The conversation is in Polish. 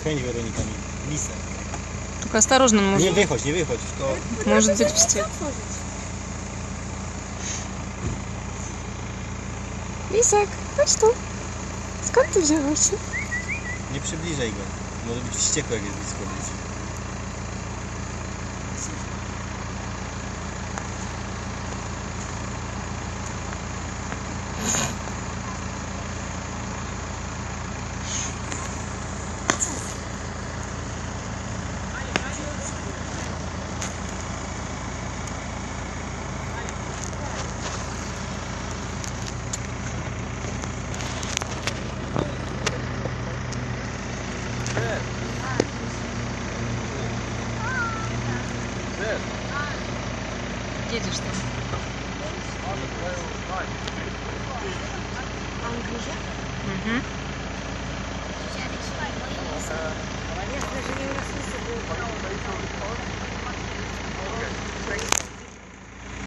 kręć Weronika, lisek. Tylko осторожно, może. Nie wychodź, nie wychodź. To... Może być wściekły. Lisek, chodź tu. Skąd ty wziąłeś się? Nie przybliżaj go. Może być wściekły, jak jest blisko ludzi.